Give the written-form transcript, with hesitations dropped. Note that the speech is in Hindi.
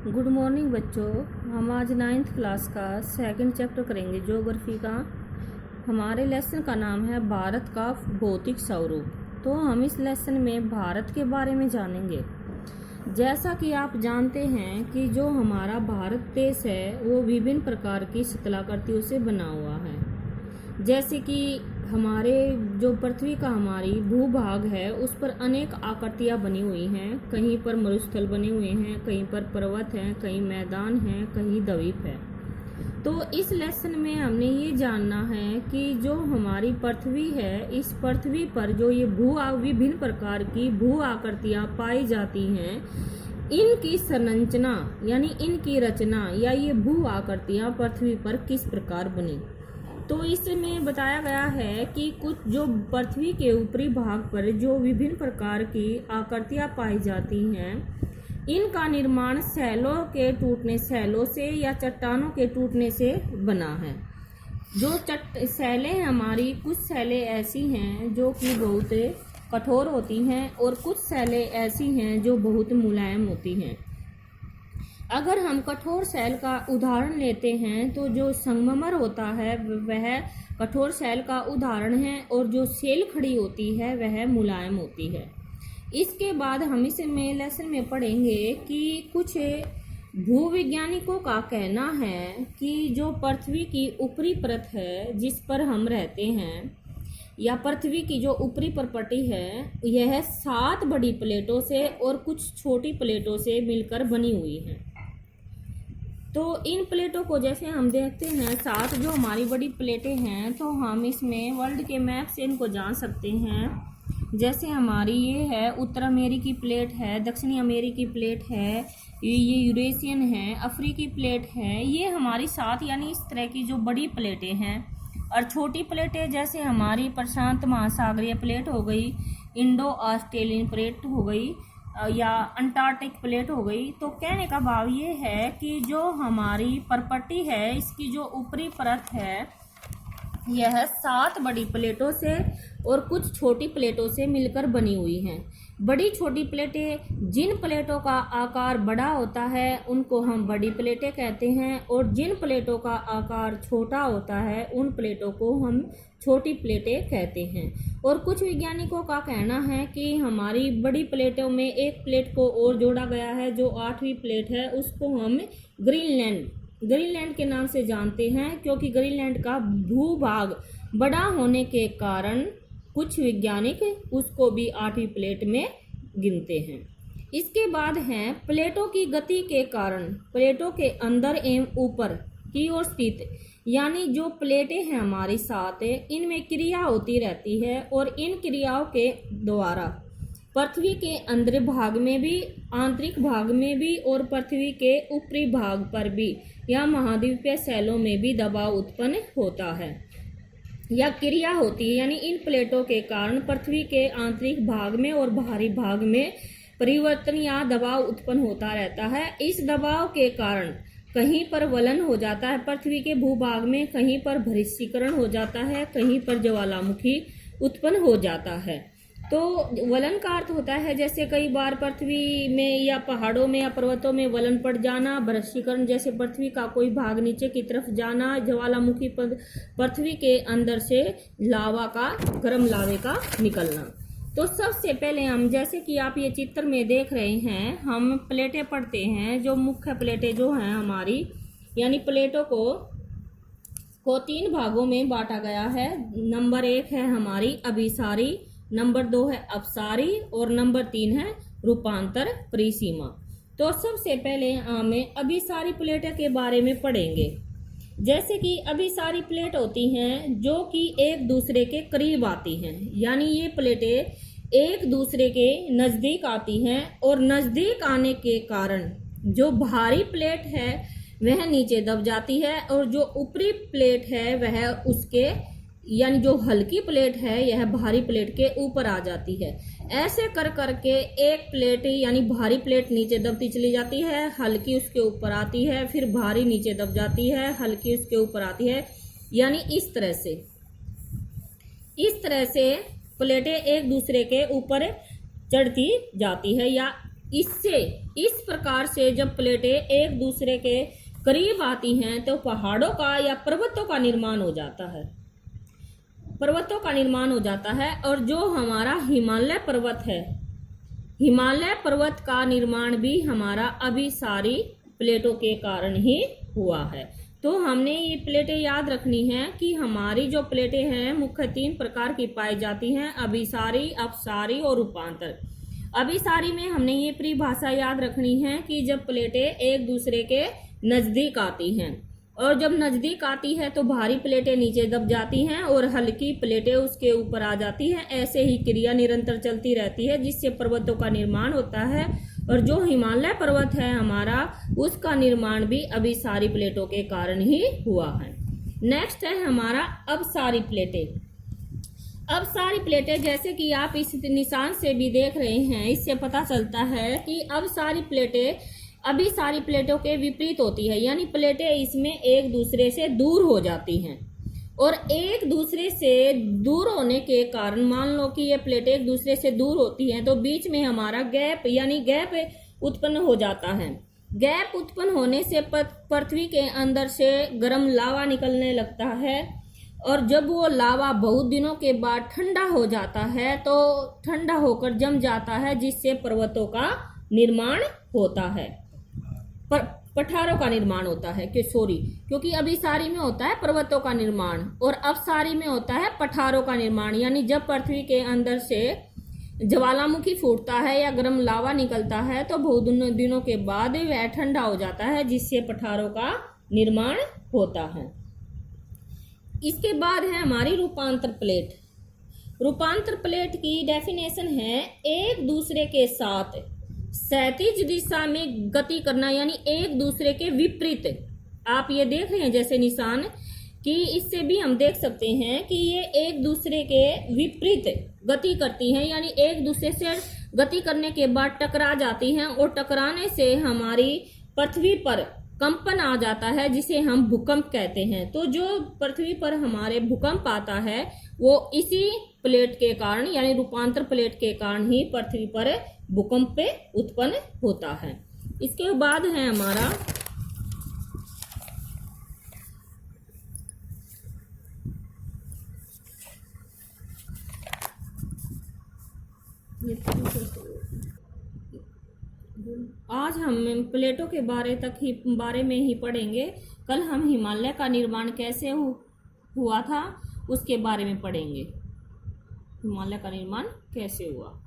गुड मॉर्निंग बच्चों। हम आज 9th क्लास का सेकंड चैप्टर करेंगे ज्योग्राफी का। हमारे लेसन का नाम है भारत का भौतिक स्वरूप। तो हम इस लेसन में भारत के बारे में जानेंगे। जैसा कि आप जानते हैं कि जो हमारा भारत देश है वो विभिन्न प्रकार की शिलाकृतियों से बना हुआ है। जैसे कि हमारे जो पृथ्वी का हमारी भूभाग है उस पर अनेक आकृतियाँ बनी हुई हैं। कहीं पर मरुस्थल बने हुए हैं, कहीं पर पर्वत हैं, कहीं मैदान हैं, कहीं द्वीप है। तो इस लेसन में हमने ये जानना है कि जो हमारी पृथ्वी है, इस पृथ्वी पर जो ये विभिन्न प्रकार की भू आकृतियाँ पाई जाती हैं, इनकी संरचना यानी इनकी रचना या ये भू आकृतियाँ पृथ्वी पर किस प्रकार बनी। तो इसमें बताया गया है कि कुछ जो पृथ्वी के ऊपरी भाग पर जो विभिन्न प्रकार की आकृतियाँ पाई जाती हैं, इनका निर्माण सैलों से या चट्टानों के टूटने से बना है। जो सैलें हमारी, कुछ सैलें ऐसी हैं जो कि बहुत कठोर होती हैं और कुछ सैलें ऐसी हैं जो बहुत मुलायम होती हैं। अगर हम कठोर सैल का उदाहरण लेते हैं तो जो संगमरमर होता है वह कठोर सैल का उदाहरण है और जो सेल खड़ी होती है वह मुलायम होती है। इसके बाद हम इसमें लेसन में पढ़ेंगे कि कुछ भूवैज्ञानिकों का कहना है कि जो पृथ्वी की ऊपरी परत है जिस पर हम रहते हैं या पृथ्वी की जो ऊपरी परपटी है, यह 7 बड़ी प्लेटों से और कुछ छोटी प्लेटों से मिलकर बनी हुई है। तो इन प्लेटों को जैसे हम देखते हैं 7 जो हमारी बड़ी प्लेटें हैं, तो हम इसमें वर्ल्ड के मैप से इनको जान सकते हैं। जैसे हमारी ये है उत्तर अमेरिकी प्लेट है, दक्षिणी अमेरिकी प्लेट है, ये यूरेशियन है, अफ्रीकी प्लेट है। ये हमारी 7 यानी इस तरह की जो बड़ी प्लेटें हैं। और छोटी प्लेटें जैसे हमारी प्रशांत महासागरीय प्लेट हो गई, इंडो ऑस्ट्रेलियन प्लेट हो गई या अंटार्कटिक प्लेट हो गई। तो कहने का भाव ये है कि जो हमारी परपटी है, इसकी जो ऊपरी परत है, यह 7 बड़ी प्लेटों से और कुछ छोटी प्लेटों से मिलकर बनी हुई हैं। बड़ी छोटी प्लेटें, जिन प्लेटों का आकार बड़ा होता है उनको हम बड़ी प्लेटें कहते हैं, और जिन प्लेटों का आकार छोटा होता है उन प्लेटों को हम छोटी प्लेटें कहते हैं। और कुछ वैज्ञानिकों का कहना है कि हमारी बड़ी प्लेटों में एक प्लेट को और जोड़ा गया है, जो 8वीं प्लेट है, उसको हम ग्रीनलैंड के नाम से जानते हैं, क्योंकि ग्रीनलैंड का भूभाग बड़ा होने के कारण कुछ वैज्ञानिक उसको भी 8वीं प्लेट में गिनते हैं। इसके बाद हैं प्लेटों की गति के कारण। प्लेटों के अंदर एवं ऊपर की ओर स्थित यानी जो प्लेटें हैं हमारी 7, इनमें क्रिया होती रहती है और इन क्रियाओं के द्वारा पृथ्वी के अंदर भाग में भी, आंतरिक भाग में भी और पृथ्वी के ऊपरी भाग पर भी या महाद्वीपीय सैलों में भी दबाव उत्पन्न होता है या क्रिया होती है। यानी इन प्लेटों के कारण पृथ्वी के आंतरिक भाग में और बाहरी भाग में परिवर्तन या दबाव उत्पन्न होता रहता है। इस दबाव के कारण कहीं पर वलन हो जाता है पृथ्वी के भूभाग में, कहीं पर भस्मीकरण हो जाता है, कहीं पर ज्वालामुखी उत्पन्न हो जाता है। तो वलन का अर्थ होता है जैसे कई बार पृथ्वी में या पहाड़ों में या पर्वतों में वलन पड़ जाना, भस्मीकरण जैसे पृथ्वी का कोई भाग नीचे की तरफ जाना, ज्वालामुखी पृथ्वी के अंदर से गर्म लावे का निकलना। तो सबसे पहले हम, जैसे कि आप ये चित्र में देख रहे हैं, हम प्लेटें पढ़ते हैं। जो मुख्य प्लेटें जो हैं हमारी, यानी प्लेटों को 3 भागों में बांटा गया है। नंबर 1 है हमारी अभिसारी, नंबर 2 है अपसारी और नंबर 3 है रूपांतर परिसीमा। तो सबसे पहले हमें अभिसारी प्लेटें के बारे में पढ़ेंगे। जैसे कि अभिसारी प्लेट होती हैं जो कि एक दूसरे के करीब आती हैं, यानी ये प्लेटें एक दूसरे के नज़दीक आती हैं और नज़दीक आने के कारण जो भारी प्लेट है वह नीचे दब जाती है और जो ऊपरी प्लेट है वह उसके, यानी जो हल्की प्लेट है यह भारी प्लेट के ऊपर आ जाती है। ऐसे कर करके एक प्लेट यानी भारी प्लेट नीचे दबती चली जाती है, हल्की उसके ऊपर आती है, फिर भारी नीचे दब जाती है, हल्की उसके ऊपर आती है। यानी इस तरह से प्लेटें एक दूसरे के ऊपर चढ़ती जाती है या इससे इस प्रकार से जब प्लेटें एक दूसरे के करीब आती हैं तो पहाड़ों का या पर्वतों का निर्माण हो जाता है, पर्वतों का निर्माण हो जाता है। और जो हमारा हिमालय पर्वत है, हिमालय पर्वत का निर्माण भी हमारा अभिसारी प्लेटों के कारण ही हुआ है। तो हमने ये प्लेटें याद रखनी है कि हमारी जो प्लेटें हैं मुख्य 3 प्रकार की पाई जाती हैं, अभिसारी, अपसारी और रूपांतर। अभिसारी में हमने ये परिभाषा याद रखनी है कि जब प्लेटें एक दूसरे के नजदीक आती हैं, और जब नजदीक आती है तो भारी प्लेटें नीचे दब जाती हैं और हल्की प्लेटें उसके ऊपर आ जाती हैं। ऐसे ही क्रिया निरंतर चलती रहती है जिससे पर्वतों का निर्माण होता है। और जो हिमालय पर्वत है हमारा, उसका निर्माण भी अभिसारी प्लेटों के कारण ही हुआ है। नेक्स्ट है हमारा अपसारी प्लेटें। अपसारी प्लेटें जैसे कि आप इस निशान से भी देख रहे हैं, इससे पता चलता है कि अपसारी प्लेटें अभिसारी प्लेटों के विपरीत होती है, यानी प्लेटें इसमें एक दूसरे से दूर हो जाती हैं। और एक दूसरे से दूर होने के कारण, मान लो कि ये प्लेटें एक दूसरे से दूर होती हैं तो बीच में हमारा गैप यानी गैप उत्पन्न हो जाता है। गैप उत्पन्न होने से पृथ्वी के अंदर से गर्म लावा निकलने लगता है, और जब वो लावा बहुत दिनों के बाद ठंडा हो जाता है तो ठंडा होकर जम जाता है, जिससे पर्वतों का निर्माण होता है, पठारों का निर्माण होता है क्योंकि अभिसारी में होता है पर्वतों का निर्माण और अपसारी में होता है पठारों का निर्माण। यानी जब पृथ्वी के अंदर से ज्वालामुखी फूटता है या गर्म लावा निकलता है तो बहुत दिनों के बाद वह ठंडा हो जाता है, जिससे पठारों का निर्माण होता है। इसके बाद है हमारी रूपांतर प्लेट। रूपांतर प्लेट की डेफिनेशन है एक दूसरे के साथ क्षैतिज दिशा में गति करना, यानी एक दूसरे के विपरीत। आप ये देख रहे हैं जैसे निशान, कि इससे भी हम देख सकते हैं कि ये एक दूसरे के विपरीत गति करती हैं, यानी एक दूसरे से गति करने के बाद टकरा जाती हैं, और टकराने से हमारी पृथ्वी पर कंपन आ जाता है, जिसे हम भूकंप कहते हैं। तो जो पृथ्वी पर हमारे भूकंप आता है वो इसी प्लेट के कारण, यानी रूपांतर प्लेट के कारण ही पृथ्वी पर भूकंप उत्पन्न होता है। इसके बाद है हमारा आज हम प्लेटों के बारे में ही पढ़ेंगे। कल हम हिमालय का निर्माण कैसे हुआ था उसके बारे में पढ़ेंगे। हिमालय का निर्माण कैसे हुआ।